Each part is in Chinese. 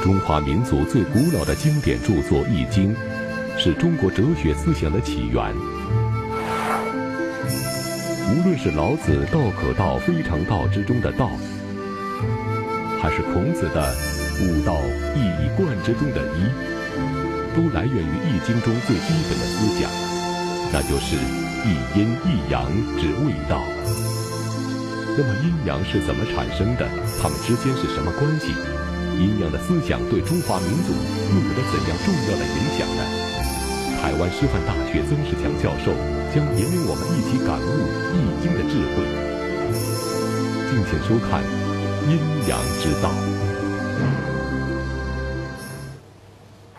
中华民族最古老的经典著作《易经》，是中国哲学思想的起源。无论是老子“道可道，非常道”之中的“道”，还是孔子的“吾道一以贯之”中的“一”，都来源于《易经》中最基本的思想，那就是一阴一阳之谓道。那么阴阳是怎么产生的？它们之间是什么关系？阴阳的思想对中华民族又有着怎样重要的影响呢？台湾师范大学曾仕强教授将引领我们一起感悟《易经》的智慧。敬请收看《阴阳之道》。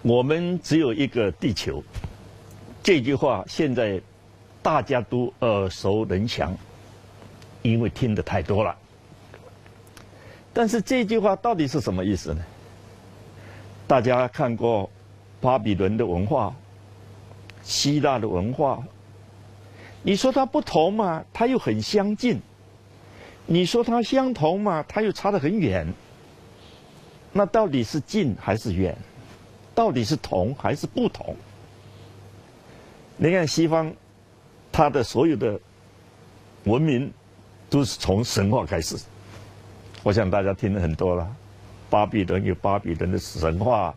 我们只有一个地球，这句话现在大家都耳熟能详，因为听得太多了。但是这句话到底是什么意思呢？大家看过巴比伦的文化、希腊的文化，你说它不同嘛，它又很相近；你说它相同嘛，它又差得很远。那到底是近还是远？到底是同还是不同？你看西方，它的所有的文明都是从神话开始。我想大家听了很多了，巴比伦有巴比伦的神话，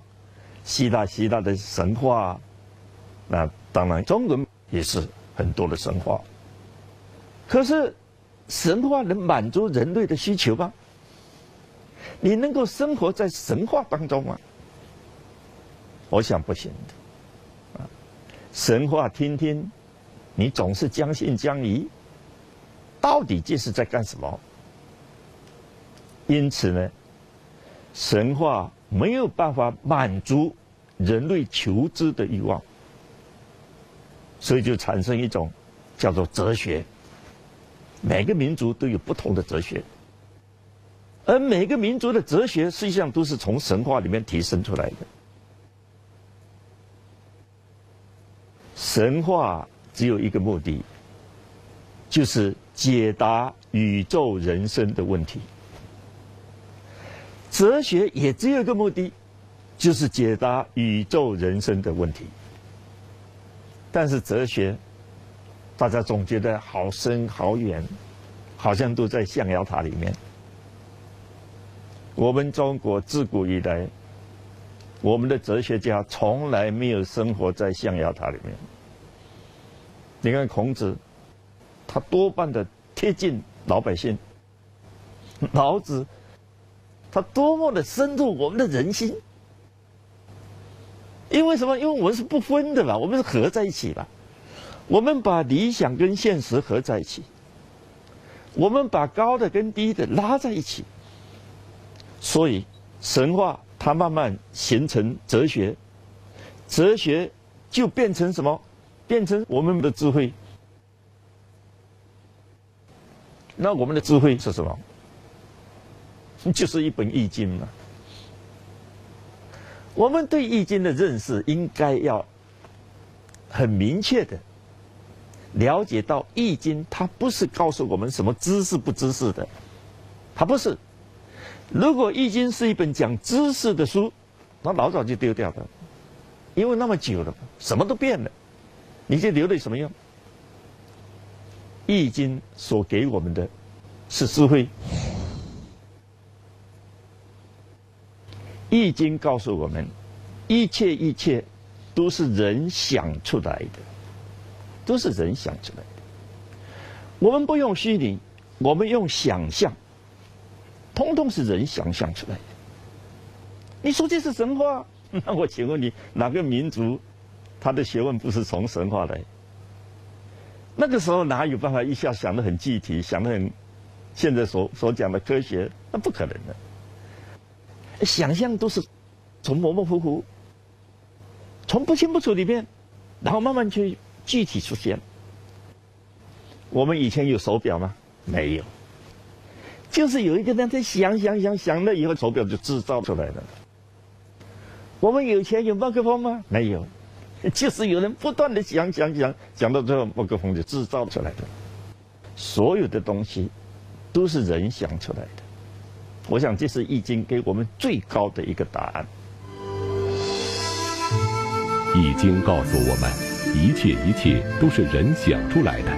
希腊的神话，那当然中国也是很多的神话。可是神话能满足人类的需求吗？你能够生活在神话当中吗？我想不行的。神话听听，你总是将信将疑，到底这是在干什么？因此呢，神话没有办法满足人类求知的欲望，所以就产生一种叫做哲学。每个民族都有不同的哲学，而每个民族的哲学实际上都是从神话里面提升出来的。神话只有一个目的，就是解答宇宙人生的问题。哲学也只有一个目的，就是解答宇宙人生的问题。但是哲学，大家总觉得好深好远，好像都在象牙塔里面。我们中国自古以来，我们的哲学家从来没有生活在象牙塔里面。你看孔子，他多半的贴近老百姓；老子，他多么的深入我们的人心。因为什么？因为我们是不分的嘛，我们是合在一起嘛。我们把理想跟现实合在一起，我们把高的跟低的拉在一起。所以神话它慢慢形成哲学，哲学就变成什么？变成我们的智慧。那我们的智慧是什么？就是一本易经嘛。我们对易经的认识应该要很明确的了解到，易经它不是告诉我们什么知识不知识的，它不是。如果易经是一本讲知识的书，那老早就丢掉了，因为那么久了，什么都变了，你就留了什么用？易经所给我们的是智慧。易经告诉我们，一切都是人想出来的，都是人想出来的。我们不用虚拟，我们用想象，通通是人想象出来的。你说这是神话？那我请问你，哪个民族他的学问不是从神话来？那个时候哪有办法一下想得很具体，想得很现在所讲的科学？那不可能的。想象都是从模模糊糊，从不清不楚里面，然后慢慢去具体出现。我们以前有手表吗？没有，就是有一个人在想了以后，手表就制造出来了。我们以前有麦克风吗？没有，就是有人不断的想到最后，麦克风就制造出来了。所有的东西都是人想出来的。我想这是《易经》给我们最高的一个答案。《易经》告诉我们，一切都是人想出来的。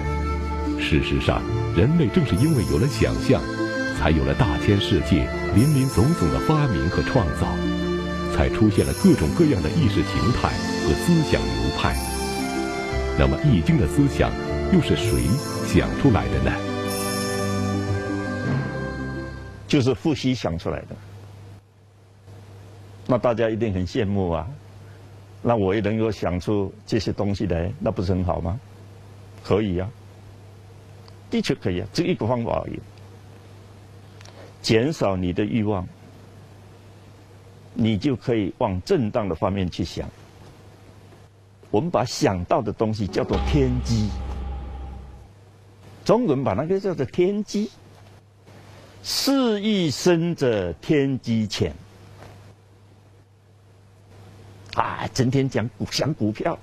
事实上，人类正是因为有了想象，才有了大千世界林林总总的发明和创造，才出现了各种各样的意识形态和思想流派。那么，《易经》的思想又是谁想出来的呢？就是伏羲想出来的。那大家一定很羡慕啊！那我也能够想出这些东西来，那不是很好吗？可以啊，的确可以啊，只有一个方法而已。减少你的欲望，你就可以往正当的方面去想。我们把想到的东西叫做天机，中国人把那个叫做天机。事欲深者天机浅。啊，整天想股票，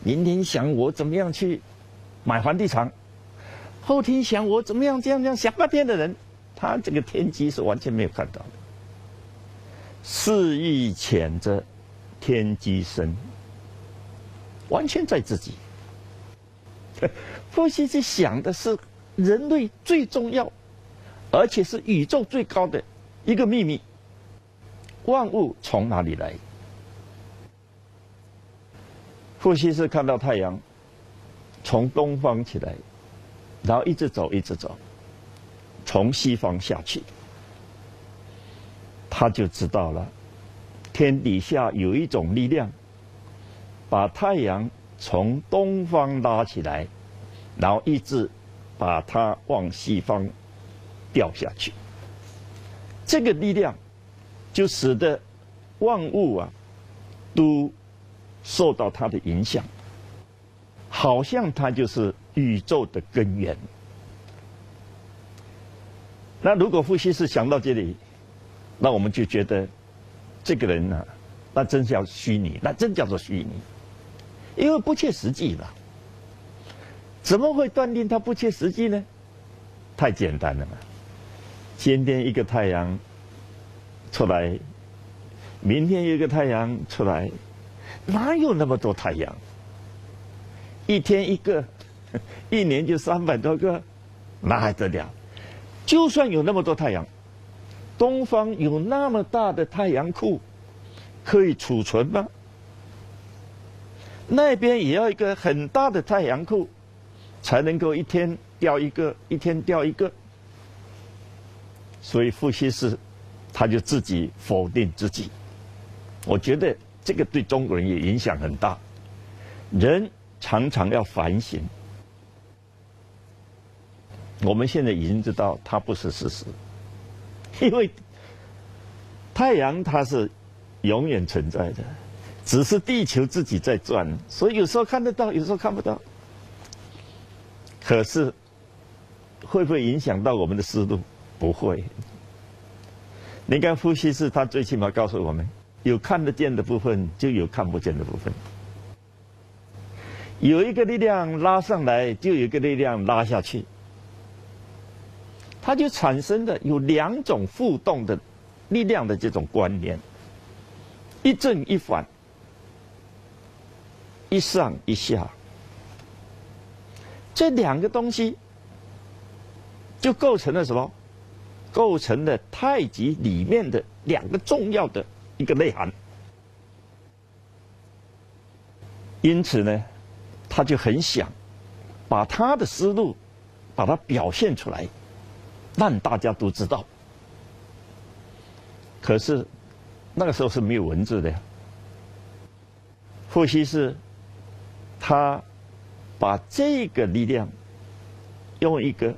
明天想我怎么样去买房地产，后天想我怎么样这样想半天的人，他这个天机是完全没有看到的。事欲浅者天机深，完全在自己。伏羲去想的是人类最重要，而且是宇宙最高的一个秘密：万物从哪里来？伏羲是看到太阳从东方起来，然后一直走，从西方下去，他就知道了，天底下有一种力量，把太阳从东方拉起来，然后一直把它往西方掉下去。这个力量就使得万物啊都受到它的影响，好像它就是宇宙的根源。那如果伏羲是想到这里，那我们就觉得这个人呢，那真叫虚拟，那真叫做虚拟，因为不切实际了。怎么会断定它不切实际呢？太简单了嘛！今天一个太阳出来，明天一个太阳出来，哪有那么多太阳？一天一个，一年就300多个，那还得了？就算有那么多太阳，东方有那么大的太阳库，可以储存吗？那边也要一个很大的太阳库，才能够一天掉一个，一天掉一个。所以伏羲氏他就自己否定自己。我觉得这个对中国人也影响很大。人常常要反省。我们现在已经知道它不是事实，因为太阳它是永远存在的，只是地球自己在转，所以有时候看得到，有时候看不到。可是会不会影响到我们的思路？不会。你看伏羲氏他最起码告诉我们，有看得见的部分，就有看不见的部分。有一个力量拉上来，就有一个力量拉下去，它就产生了有2种互动的力量的这种关联，一正一反，一上一下。这2个东西就构成了什么？构成了太极里面的2个重要的一个内涵。因此呢，他就很想把他的思路把它表现出来，让大家都知道。可是那个时候是没有文字的呀。伏羲氏他把这个力量用一个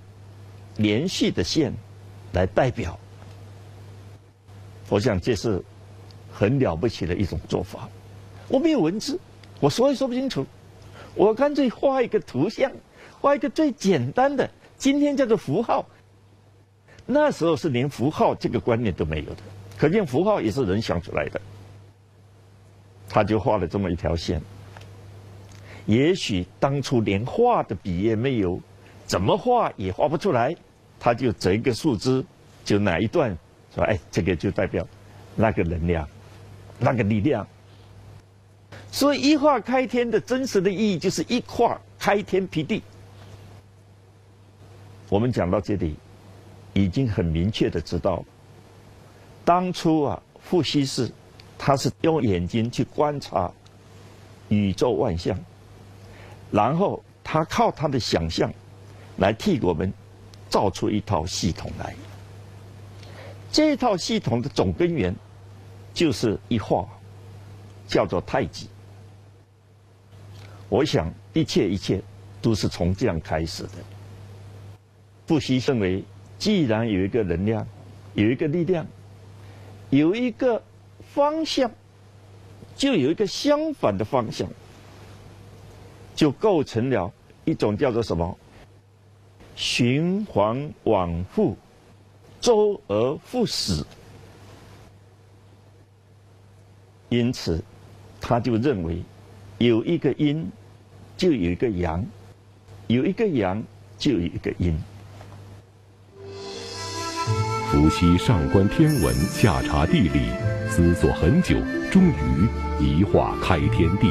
连续的线来代表，我想这是很了不起的一种做法。我没有文字，我说也说不清楚，我干脆画一个图像，画一个最简单的，今天叫做符号。那时候是连符号这个观念都没有的，可见符号也是人想出来的。他就画了这么一条线，也许当初连画的笔也没有，怎么画也画不出来，他就择一个树枝，就哪一段说哎，这个就代表那个能量，那个力量。所以一化开天的真实的意义就是一化开天辟地。我们讲到这里，已经很明确的知道，当初啊，伏羲氏他是用眼睛去观察宇宙万象，然后他靠他的想象来替我们造出一套系统来。这套系统的总根源就是一化，叫做太极。我想一切都是从这样开始的。伏羲认为，既然有一个能量，有一个力量，有一个方向，就有一个相反的方向，就构成了一种叫做什么？循环往复，周而复始。因此，他就认为，有一个阴，就有一个阳；有一个阳，就有一个阴。伏羲上观天文，下察地理，思索很久，终于一化开天地。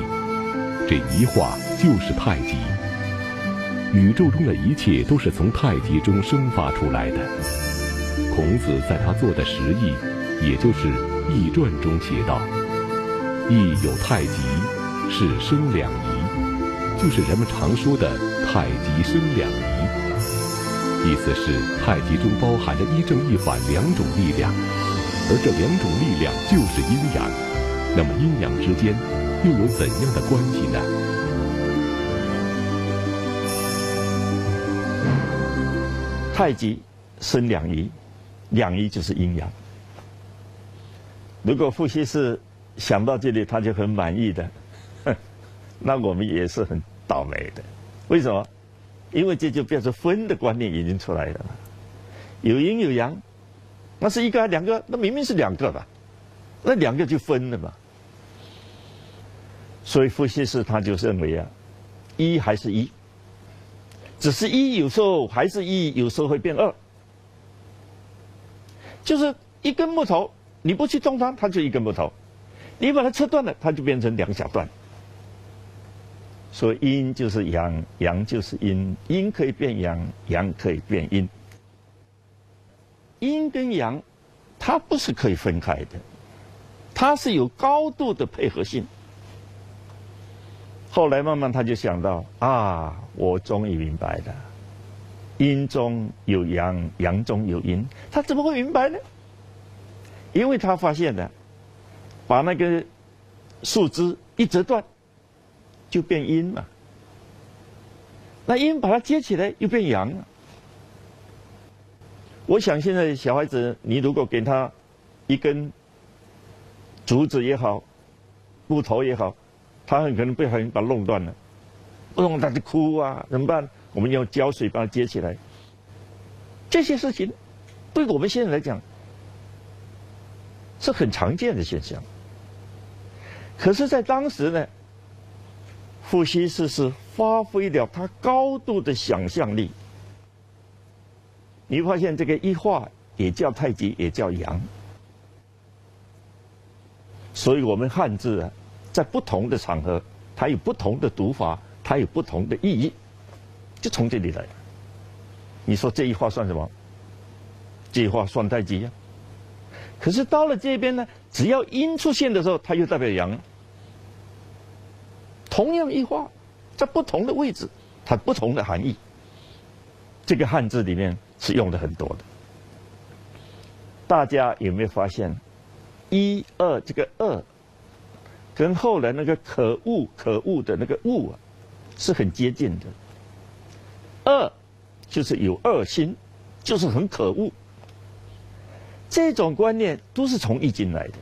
这一化就是太极。宇宙中的一切都是从太极中生发出来的。孔子在他做的十义，也就是《易传》中写道：“易有太极，是生两仪”，就是人们常说的太极生两仪。意思是太极中包含着一正一反两种力量，而这两种力量就是阴阳。那么阴阳之间又有怎样的关系呢？太极生两仪，两仪就是阴阳。如果伏羲氏想到这里他就很满意的，那我们也是很倒霉的。为什么？因为这就变成分的观念已经出来了。有阴有阳，那是一个两个，那明明是两个吧，那两个就分了嘛。所以伏羲氏他就认为啊，一还是一，只是一有时候还是一，有时候会变二。就是一根木头，你不去动它，它就一根木头；你把它切断了，它就变成两小段。所以阴就是阳，阳就是阴，阴可以变阳，阳可以变阴。阴跟阳，它不是可以分开的，它是有高度的配合性。后来慢慢他就想到啊，我终于明白了，阴中有阳，阳中有阴。他怎么会明白呢？因为他发现了，把那个树枝一折断，就变阴了。那阴把它接起来，又变阳了。我想现在小孩子，你如果给他一根竹子也好，木头也好，他很可能不小心把它弄断了，弄他就哭啊，怎么办？我们用胶水把它接起来。这些事情，对我们现在来讲，是很常见的现象。可是，在当时呢，伏羲氏是发挥了他高度的想象力。你发现这个一化也叫太极，也叫阳。所以我们汉字啊，在不同的场合，它有不同的读法，它有不同的意义，就从这里来。你说这一化算什么？这一化算太极呀。可是到了这边呢，只要阴出现的时候，它就代表阳。同样一化，在不同的位置，它不同的含义。这个汉字里面是用的很多的。大家有没有发现，一二这个二，跟后来那个可恶的那个恶啊，是很接近的。二就是有二心，就是很可恶。这种观念都是从易经来的。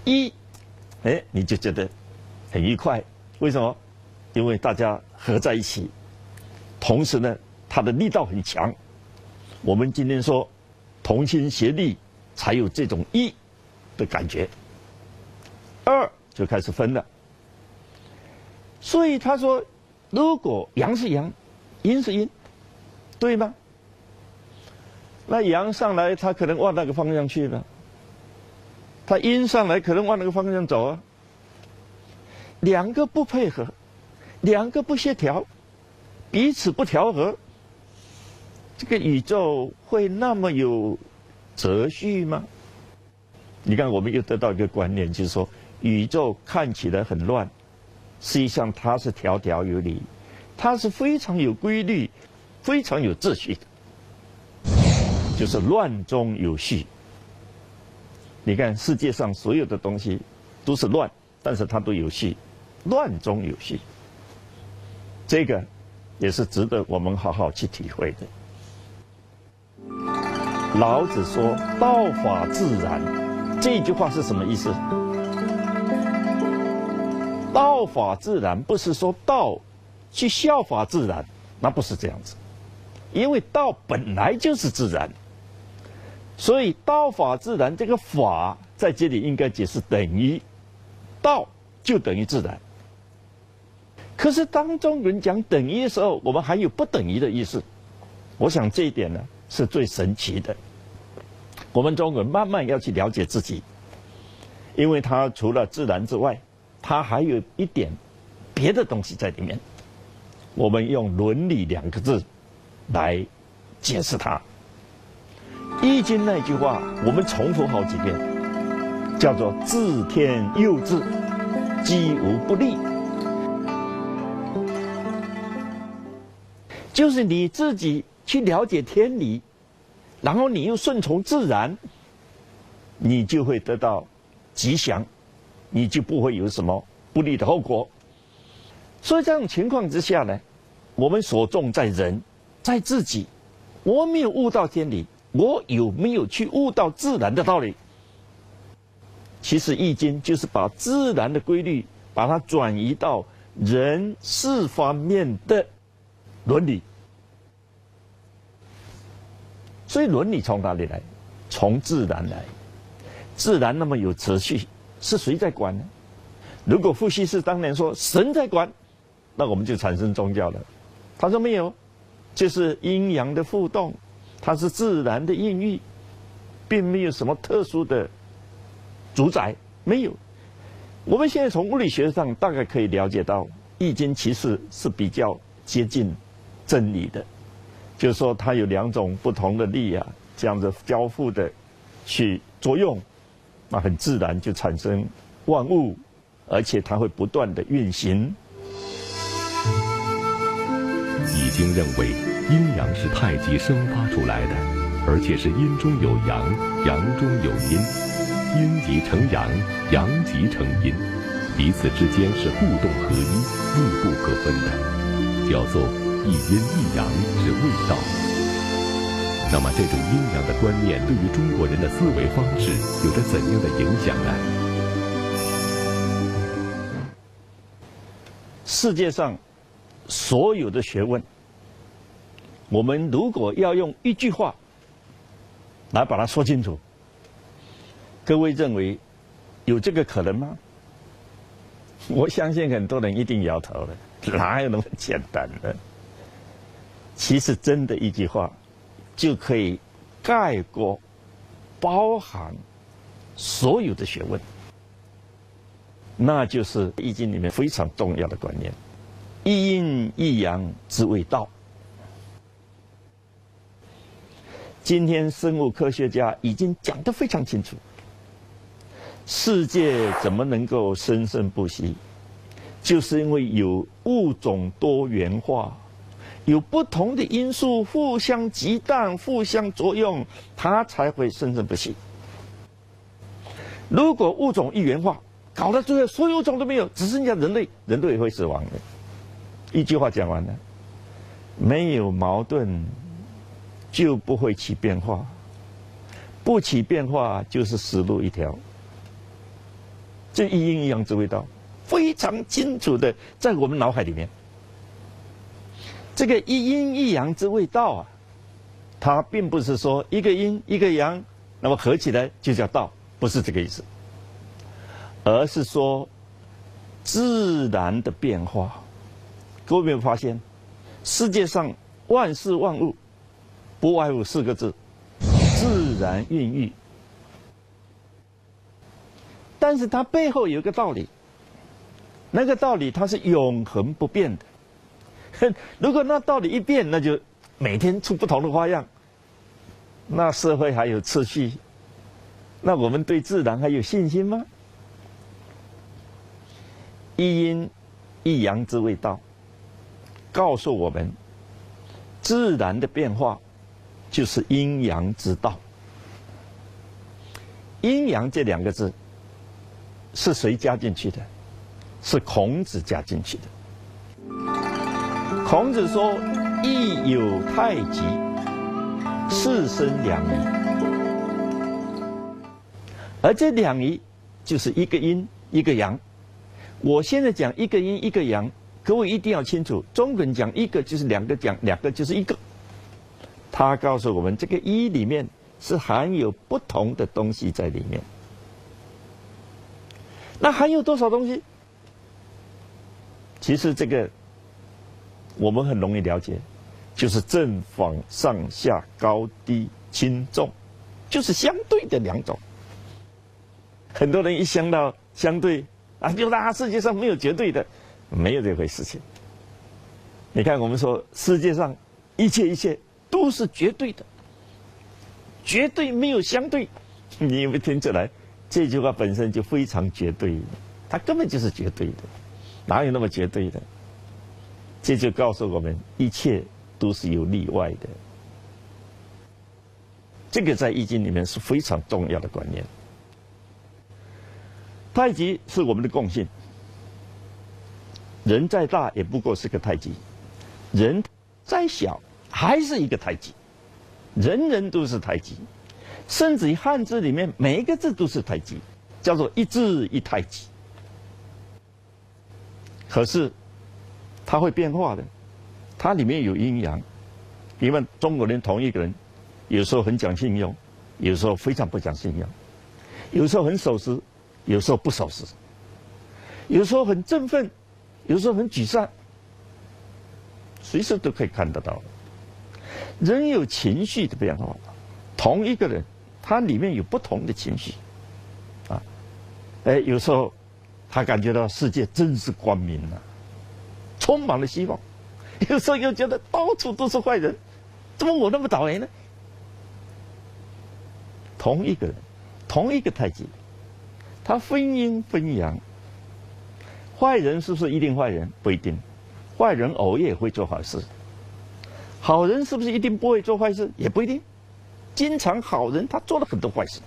一，你就觉得很愉快，为什么？因为大家合在一起，同时呢，它的力道很强。我们今天说同心协力，才有这种一的感觉。二就开始分了。所以他说，如果阳是阳，阴是阴，对吗？那阳上来，它可能往那个方向去了；它阴上来，可能往那个方向走啊。两个不配合，两个不协调，彼此不调和，这个宇宙会那么有秩序吗？你看，我们又得到一个观念，就是说，宇宙看起来很乱，实际上它是条条有理，它是非常有规律、非常有秩序的，就是乱中有序。你看，世界上所有的东西都是乱，但是它都有序，乱中有序。这个也是值得我们好好去体会的。老子说“道法自然”，这句话是什么意思？道法自然不是说道去效法自然，那不是这样子，因为道本来就是自然，所以道法自然这个法在这里应该解释等于道就等于自然。可是当中人讲等于的时候，我们还有不等于的意思。我想这一点呢是最神奇的。我们中国人慢慢要去了解自己，因为它除了自然之外，它还有一点别的东西在里面。我们用伦理两个字来解释它。易经那句话我们重复好几遍，叫做自天佑之，击无不利。就是你自己去了解天理，然后你又顺从自然，你就会得到吉祥，你就不会有什么不利的后果。所以这种情况之下呢，我们所重在人，在自己。我没有悟到天理，我有没有去悟到自然的道理？其实《易经》就是把自然的规律，把它转移到人事方面的伦理。所以伦理从哪里来？从自然来。自然那么有秩序，是谁在管呢？如果傅羲是当年说神在管，那我们就产生宗教了。他说没有，就是阴阳的互动，它是自然的孕育，并没有什么特殊的主宰，没有。我们现在从物理学上大概可以了解到，《易经》其实是比较接近真理的，就是说它有两种不同的力啊，这样子交互的去作用，那很自然就产生万物，而且它会不断的运行。易经认为，阴阳是太极生发出来的，而且是阴中有阳，阳中有阴，阴极成阳，阳极成阴，彼此之间是互动合一、密不可分的，叫做一阴一阳之谓道。那么，这种阴阳的观念对于中国人的思维方式有着怎样的影响呢？世界上所有的学问，我们如果要用一句话来把它说清楚，各位认为有这个可能吗？我相信很多人一定摇头了，哪有那么简单的？其实真的一句话就可以概括、包含所有的学问，那就是《易经》里面非常重要的观念：一阴一阳之谓道。今天生物科学家已经讲得非常清楚，世界怎么能够生生不息，就是因为有物种多元化，有不同的因素互相激荡、互相作用，它才会生生不息。如果物种一元化，搞到最后所有物种都没有，只剩下人类，人类也会死亡的。一句话讲完了，没有矛盾就不会起变化，不起变化就是死路一条。这一阴一阳之谓道，非常清楚的在我们脑海里面。这个一阴一阳之谓道啊，它并不是说一个阴一个阳，那么合起来就叫道，不是这个意思，而是说自然的变化。各位有没有发现，世界上万事万物不外乎四个字：自然孕育。但是它背后有一个道理，那个道理它是永恒不变的。如果那道理一变，那就每天出不同的花样，那社会还有秩序，那我们对自然还有信心吗？一阴一阳之谓道，告诉我们，自然的变化就是阴阳之道。阴阳这两个字是谁加进去的？是孔子加进去的。孔子说：“亦有太极，是生两仪。”而这两仪就是一个阴一个阳。我现在讲一个阴一个阳，各位一定要清楚，中文讲一个就是两个，讲两个就是一个。他告诉我们，这个一里面是含有不同的东西在里面。那含有多少东西？其实这个我们很容易了解，就是正反上下高低轻重，就是相对的两种。很多人一想到相对啊，就世界上没有绝对的，没有这回事情。你看，我们说世界上一切都是绝对的，绝对没有相对。你有没有听出来？这句话本身就非常绝对，它根本就是绝对的，哪有那么绝对的？这就告诉我们，一切都是有例外的。这个在易经里面是非常重要的观念。太极是我们的共性，人再大也不过是个太极，人再小还是一个太极，人人都是太极。甚至于汉字里面每一个字都是太极，叫做一字一太极。可是它会变化的，它里面有阴阳。因为中国人同一个人，有时候很讲信用，有时候非常不讲信用，有时候很守时，有时候不守时，有时候很振奋，有时候很沮丧，随时都可以看得到。人有情绪的变化，同一个人他里面有不同的情绪，啊，有时候他感觉到世界真是光明啊，充满了希望；有时候又觉得到处都是坏人，怎么我那么倒霉呢？同一个人，同一个太极，他分阴分阳。坏人是不是一定坏人？不一定，坏人偶尔也会做好事。好人是不是一定不会做坏事？也不一定。经常好人他做了很多坏事。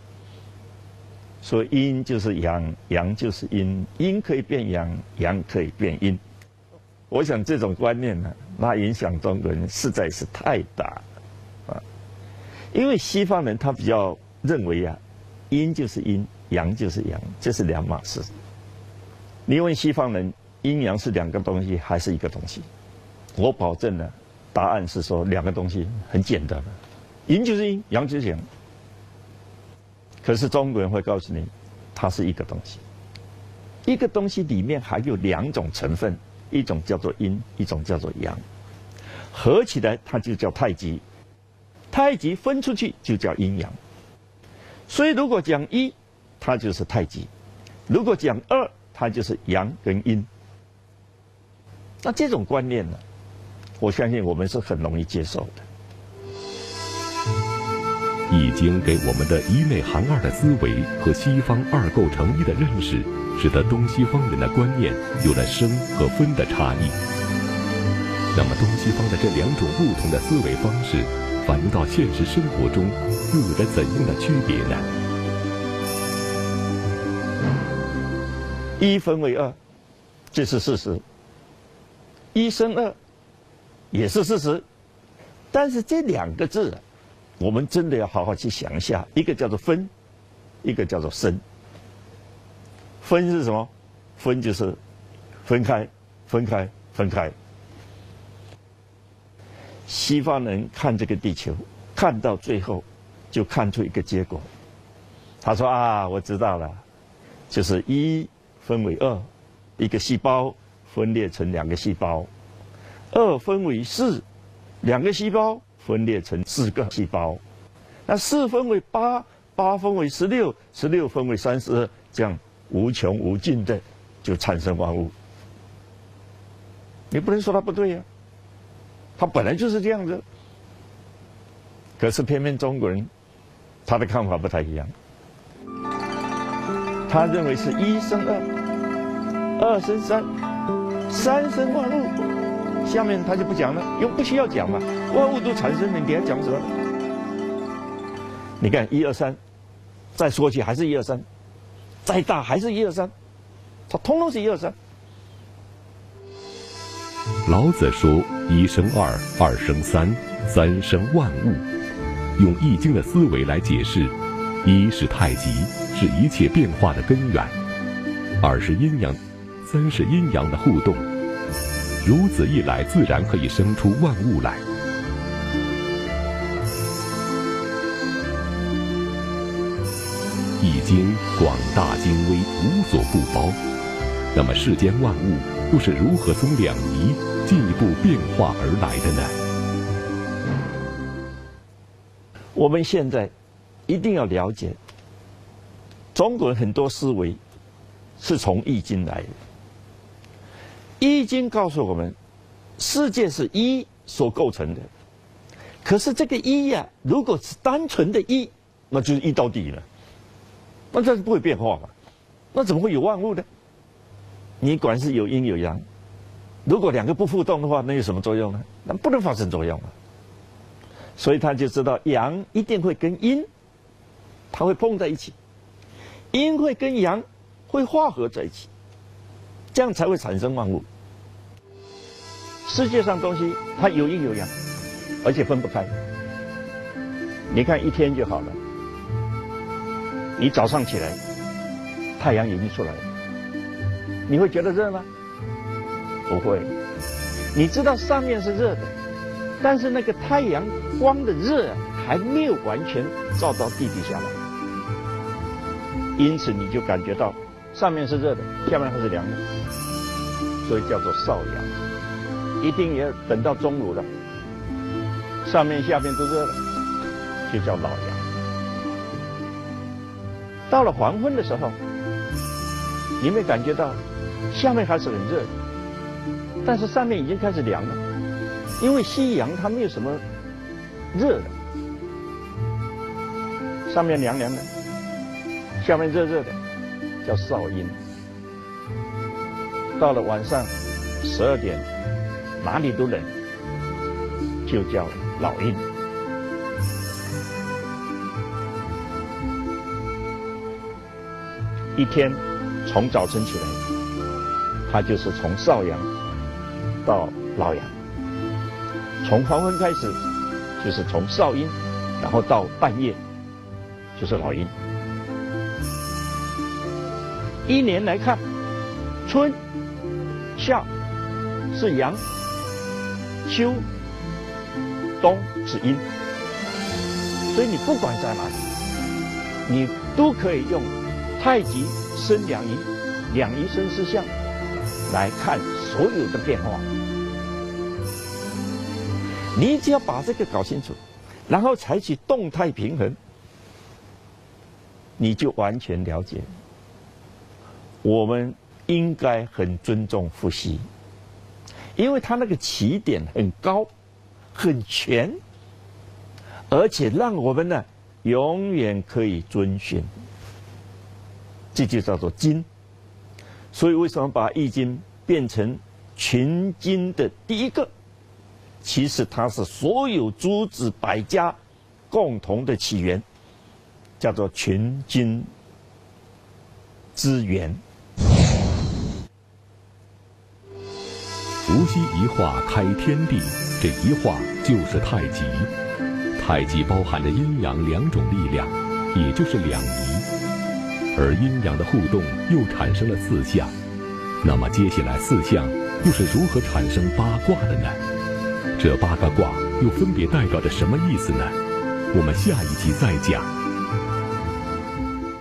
所以阴就是阳，阳就是阴，阴可以变阳，阳可以变阴。我想这种观念呢，那影响中国人实在是太大啊。因为西方人他比较认为啊，阴就是阴，阳就是阳，这是两码事。你问西方人，阴阳是两个东西还是一个东西？我保证呢，答案是说两个东西，很简单的。阴就是阴，阳就是阳。可是中国人会告诉你，它是一个东西。一个东西里面还有两种成分，一种叫做阴，一种叫做阳，合起来它就叫太极。太极分出去就叫阴阳。所以如果讲一，它就是太极；如果讲二，它就是阳跟阴。那这种观念呢，我相信我们是很容易接受的。易经给我们的一内含二的思维和西方二构成一的认识，使得东西方人的观念有了生和分的差异。那么东西方的这两种不同的思维方式，反映到现实生活中又有着怎样的区别呢？一分为二，这是事实；一生二，也是事实。但是这两个字啊，我们真的要好好去想一下，一个叫做分，一个叫做生。分是什么？分就是分开，分开，分开。西方人看这个地球，看到最后就看出一个结果。他说啊，我知道了，就是一分为二，一个细胞分裂成两个细胞；二分为四，两个细胞分裂成四个细胞；那4分为8， 8分为16， 16分为32，这样无穷无尽的就产生万物。你不能说它不对呀，它本来就是这样子。可是偏偏中国人他的看法不太一样，他认为是1生2， 2生3， 3生万物。下面他就不讲了，又不需要讲嘛，万物都产生了，你还讲什么？你看1、2、3，再说起还是1、2、3，再大还是1、2、3，它通通是1、2、3。老子说1生2， 2生3， 3生万物。用易经的思维来解释，1是太极，是一切变化的根源；2是阴阳，3是阴阳的互动。如此一来，自然可以生出万物来。易经广大精微，无所不包。那么世间万物又是如何从两仪进一步变化而来的呢？我们现在一定要了解，中国人很多思维是从易经来的。易经告诉我们，世界是一所构成的。可是这个一呀，如果是单纯的一，那就是一到底了，那这是不会变化嘛？那怎么会有万物呢？你管是有阴有阳，如果两个不互动的话，那有什么作用呢？那不能发生作用啊。所以他就知道阳一定会跟阴，它会碰在一起，阴会跟阳会化合在一起，这样才会产生万物。世界上东西它有阴有阳，而且分不开。你看一天就好了，你早上起来，太阳已经出来了，你会觉得热吗？不会。你知道上面是热的，但是那个太阳光的热还没有完全照到地底下来，因此你就感觉到上面是热的，下面还是凉的，所以叫做少阳。一定也要等到中午了，上面下面都热了，就叫老阳。到了黄昏的时候，你没感觉到下面还是很热的，但是上面已经开始凉了，因为夕阳它没有什么热的，上面凉凉的，下面热热的，叫少阴。到了晚上12点，哪里都冷，就叫老阴。一天从早晨起来，它就是从少阳到老阳。从黄昏开始，就是从少阴，然后到半夜，就是老阴。一年来看，春、夏是阳，秋、冬是阴。所以你不管在哪里，你都可以用太极生两仪，两仪生四象来看所有的变化。你只要把这个搞清楚，然后采取动态平衡，你就完全了解。我们应该很尊重伏羲，因为他那个起点很高很全，而且让我们呢永远可以遵循，这就叫做经。所以为什么把易经变成群经的第一个？其实它是所有诸子百家共同的起源，叫做群经之源。伏羲一画开天地，这一画就是太极。太极包含着阴阳两种力量，也就是两仪，而阴阳的互动又产生了四象。那么接下来四象又是如何产生八卦的呢？这8个卦又分别代表着什么意思呢？我们下一集再讲。